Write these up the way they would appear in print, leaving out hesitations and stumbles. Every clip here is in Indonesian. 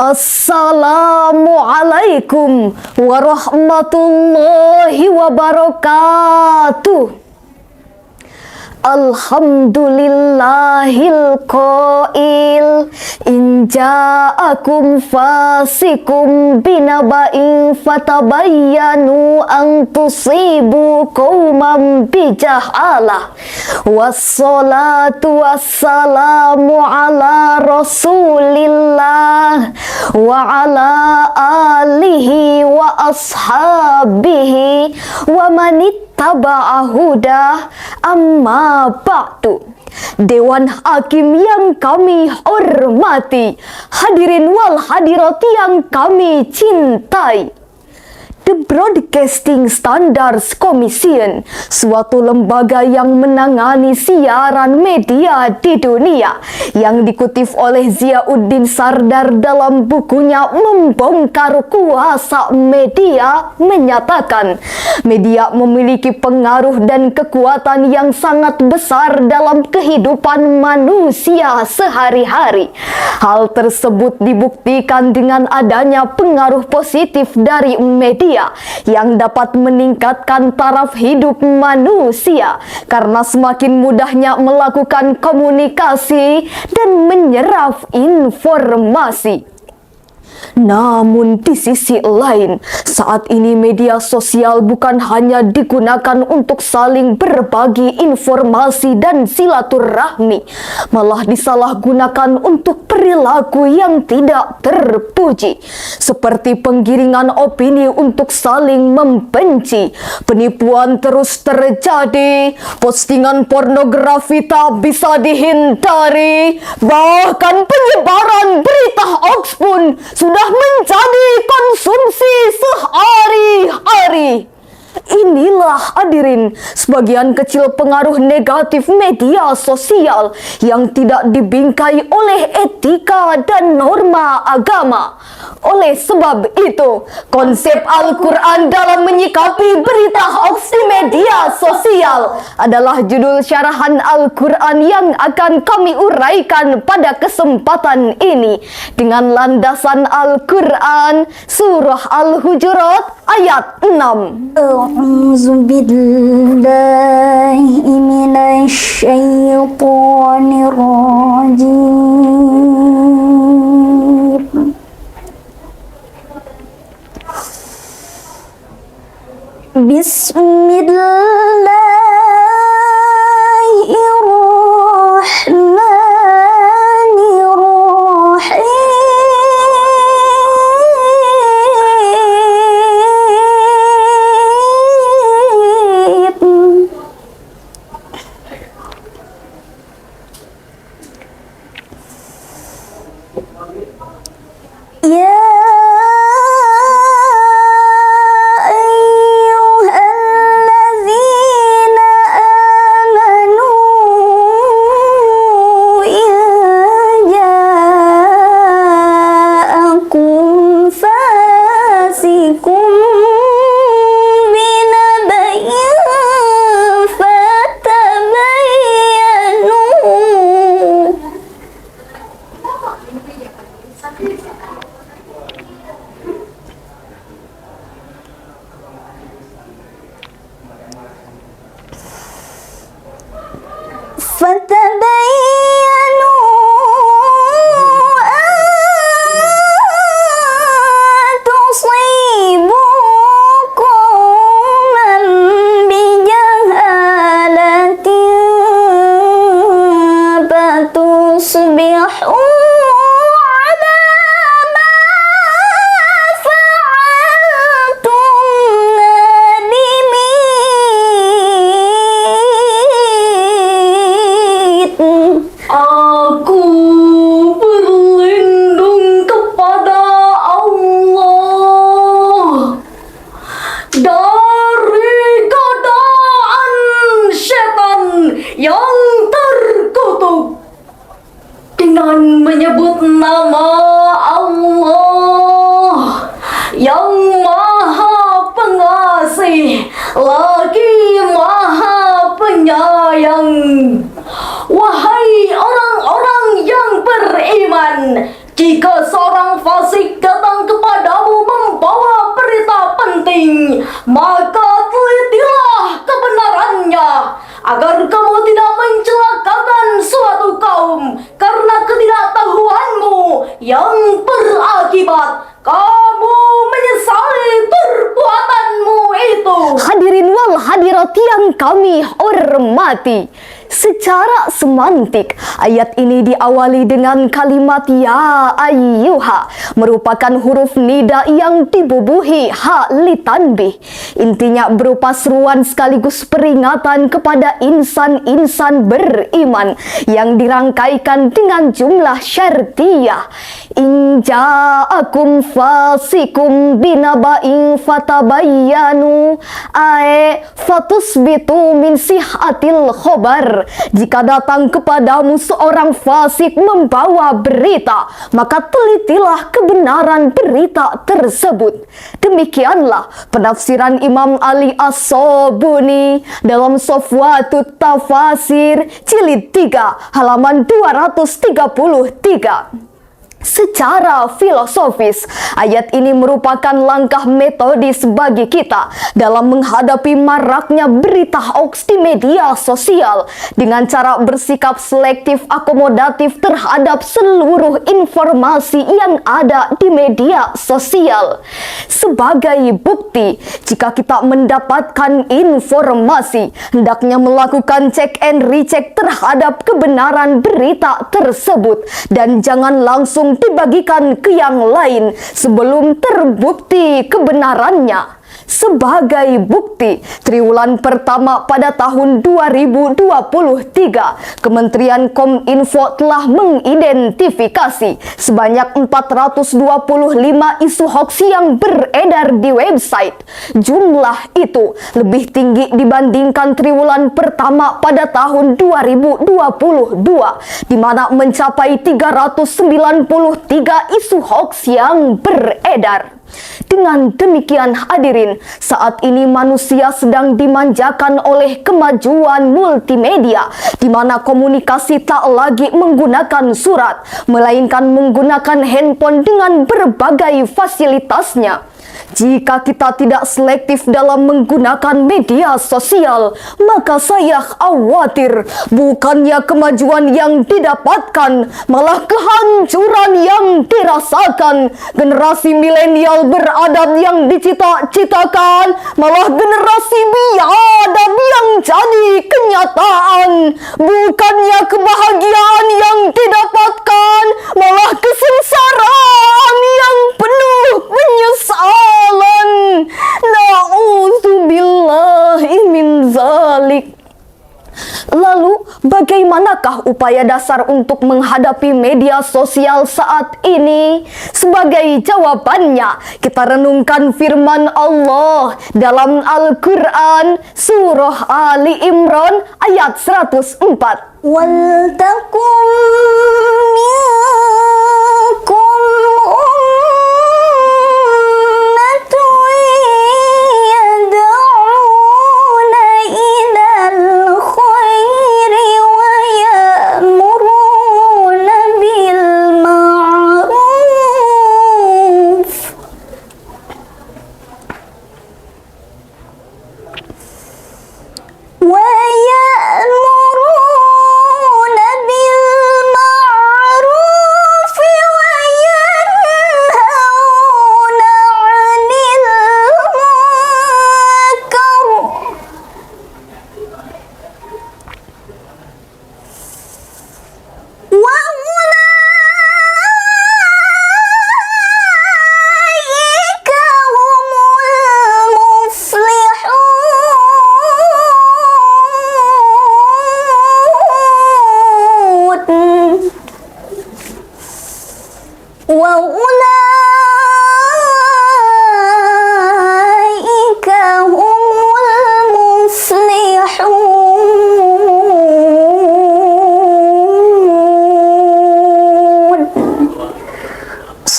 Assalamualaikum warahmatullahi wabarakatuh. Alhamdulillahil qail in ja'akum fasikum binaba'in fatabayyanu an tusibu qauman bijahalah. Wassalatu wassalamu ala rasulillah wa ala alihi wa ashabihi wa manit taba'ahudah amma ba'du. Dewan Hakim yang kami hormati, hadirin wal hadirat yang kami cintai, The Broadcasting Standards Commission, suatu lembaga yang menangani siaran media di dunia, yang dikutip oleh Ziauddin Sardar dalam bukunya Membongkar Kuasa Media, menyatakan media memiliki pengaruh dan kekuatan yang sangat besar dalam kehidupan manusia sehari-hari. Hal tersebut dibuktikan dengan adanya pengaruh positif dari media yang dapat meningkatkan taraf hidup manusia karena semakin mudahnya melakukan komunikasi dan menyerap informasi. Namun di sisi lain, saat ini media sosial bukan hanya digunakan untuk saling berbagi informasi dan silaturahmi, malah disalahgunakan untuk perilaku yang tidak terpuji, seperti penggiringan opini untuk saling membenci. Penipuan terus terjadi, postingan pornografi tak bisa dihindari, bahkan penyebaran berita hoax pun sudah menjadi konsumsi sehari-hari. Inilah hadirin sebagian kecil pengaruh negatif media sosial yang tidak dibingkai oleh etika dan norma agama. Oleh sebab itu, konsep Al-Quran dalam menyikapi berita hoax di media sosial adalah judul syarahan Al-Quran yang akan kami uraikan pada kesempatan ini dengan landasan Al-Quran surah Al-Hujurat ayat 6. A'udzu billahi minasy syaithanir rajim. Bismillahirrahmanirrahim. Jika seorang fasik datang kepadamu membawa berita penting, maka telitilah kebenarannya, agar kamu tidak mencelakakan suatu kaum karena ketidaktahuanmu yang berakibat kamu menyesali perbuatanmu itu. Hadirin wal hadirat yang kami hormati, secara semantik ayat ini diawali dengan kalimat ya ayyuha, merupakan huruf nida yang dibubuhi ha litanbih. Intinya berupa seruan sekaligus peringatan kepada insan-insan beriman yang dirangkaikan dengan jumlah syartiyah. In ja'akum fasikum binaba'in fatabayyanu fatusbitu min sihatil khobar. Jika datang kepadamu seorang fasik membawa berita, maka telitilah kebenaran berita tersebut. Demikianlah penafsiran Imam Ali As-Sobuni dalam Sofwatut Tafasir jilid 3 halaman 233. Secara filosofis, ayat ini merupakan langkah metodis bagi kita dalam menghadapi maraknya berita hoax di media sosial dengan cara bersikap selektif akomodatif terhadap seluruh informasi yang ada di media sosial. Sebagai bukti, jika kita mendapatkan informasi, hendaknya melakukan cek and recheck terhadap kebenaran berita tersebut dan jangan langsung dibagikan ke yang lain sebelum terbukti kebenarannya. Sebagai bukti, triwulan pertama pada tahun 2023, Kementerian Kominfo telah mengidentifikasi sebanyak 425 isu hoax yang beredar di website. Jumlah itu lebih tinggi dibandingkan triwulan pertama pada tahun 2022, di mana mencapai 393 isu hoax yang beredar. Dengan demikian hadirin, saat ini manusia sedang dimanjakan oleh kemajuan multimedia, di mana komunikasi tak lagi menggunakan surat, melainkan menggunakan handphone dengan berbagai fasilitasnya. Jika kita tidak selektif dalam menggunakan media sosial, maka saya khawatir bukannya kemajuan yang didapatkan, malah kehancuran yang dirasakan. Generasi milenial beradab yang dicita-citakan, malah generasi biadab yang jadi kenyataan. Bukannya kebahagiaan yang didapatkan, malah kesengsaraan yang penuh penyesalan. Na'udzubillahi min zalik. Lalu, bagaimanakah upaya dasar untuk menghadapi media sosial saat ini? Sebagai jawabannya, kita renungkan firman Allah dalam Al-Quran, Surah Ali Imran ayat 104. وَلْتَكُنْ مِنْكُمْ أُمَّةٌ يَدْعُونَ إِلَى الْخَيْرِ وَيَأْمُرُونَ بِالْمَعْرُوفِ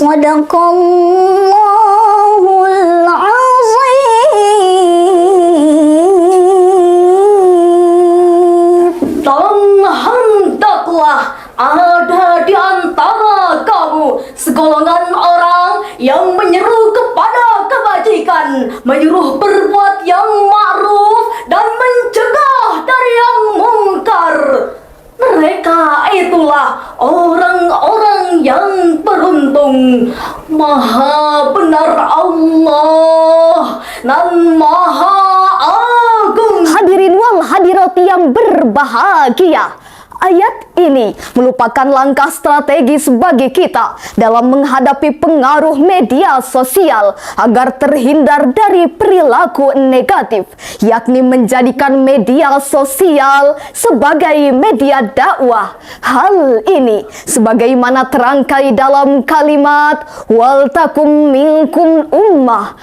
Sadaqallahul azim. Dan hendaklah ada di antara kamu segolongan orang yang menyeru kepada kebajikan, menyuruh berbuat yang ma'ruf dan mencegah dari yang mungkar. Mereka itulah orang-orang yang beruntung. Maha benar Allah dan Maha Agung. Hadirin wal hadirat yang berbahagia, ayat ini merupakan langkah strategis bagi kita dalam menghadapi pengaruh media sosial agar terhindar dari perilaku negatif, yakni menjadikan media sosial sebagai media dakwah. Hal ini sebagaimana terangkai dalam kalimat wal takum minkum ummah,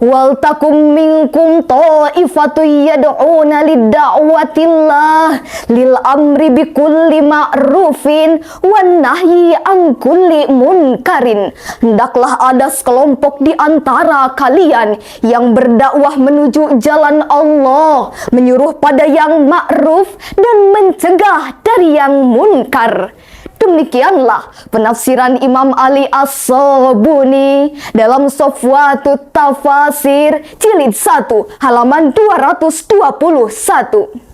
wal takum minkum ta'ifatu yad'una lid-da'watillah lil amri bikulli ma'rufin wan nahyi an kulli munkarin. Hendaklah ada sekelompok di antara kalian yang berdakwah menuju jalan Allah, menyuruh pada yang ma'ruf dan mencegah dari yang munkar. Demikianlah penafsiran Imam Ali As-Sabuni dalam Safwatut Tafasir jilid 1 halaman 221.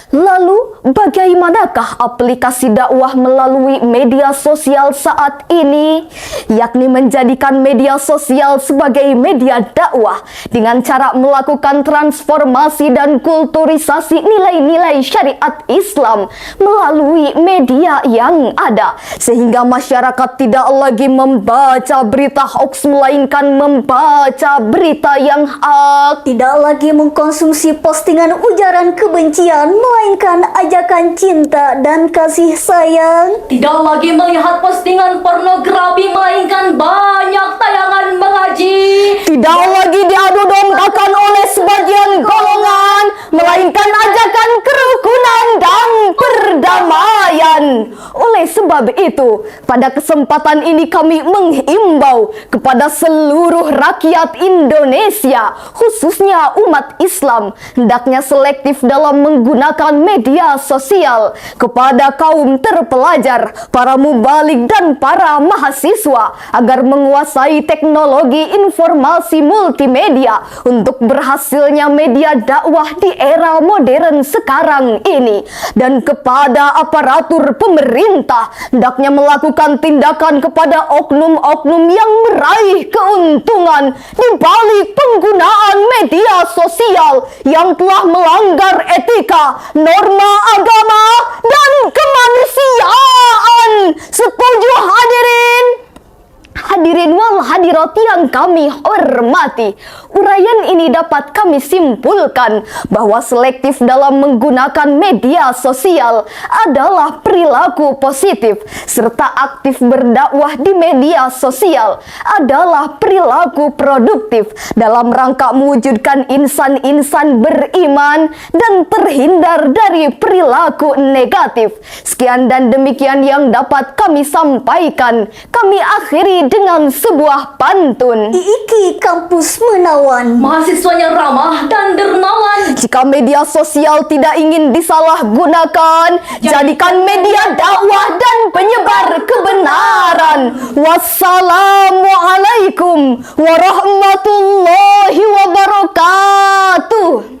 Lalu, bagaimanakah aplikasi dakwah melalui media sosial saat ini? Yakni menjadikan media sosial sebagai media dakwah dengan cara melakukan transformasi dan kulturisasi nilai-nilai syariat Islam melalui media yang ada, sehingga masyarakat tidak lagi membaca berita hoax melainkan membaca berita yang hak. Tidak lagi mengkonsumsi postingan ujaran kebencian, melainkan ajakan cinta dan kasih sayang. Tidak lagi melihat postingan pornografi, melainkan banyak tayangan mengaji. Tidak lagi diadu dombakan oleh sebagian golongan, melainkan ajakan kerukunan dan perdamaian. Oleh sebab itu, pada kesempatan ini kami menghimbau kepada seluruh rakyat Indonesia, khususnya umat Islam, hendaknya selektif dalam menggunakan media sosial. Kepada kaum terpelajar, para mubalik dan para mahasiswa agar menguasai teknologi informasi multimedia untuk berhasilnya media dakwah di era modern sekarang ini. Dan kepada aparatur pemerintah, hendaknya melakukan tindakan kepada oknum-oknum yang meraih keuntungan di balik penggunaan media sosial yang telah melanggar etika, norma agama, dan kemanusiaan. Setuju hadirin? Hadirin wal hadirat yang kami hormati, uraian ini dapat kami simpulkan bahwa selektif dalam menggunakan media sosial adalah perilaku positif, serta aktif berdakwah di media sosial adalah perilaku produktif dalam rangka mewujudkan insan-insan beriman dan terhindar dari perilaku negatif. Sekian dan demikian yang dapat kami sampaikan. Kami akhiri dengan sebuah pantun. Iki kampus menawan, Mahasiswanya ramah dan dermawan. Jika media sosial tidak ingin disalahgunakan, jadikan media dakwah dan penyebar kebenaran. Wassalamualaikum warahmatullahi wabarakatuh.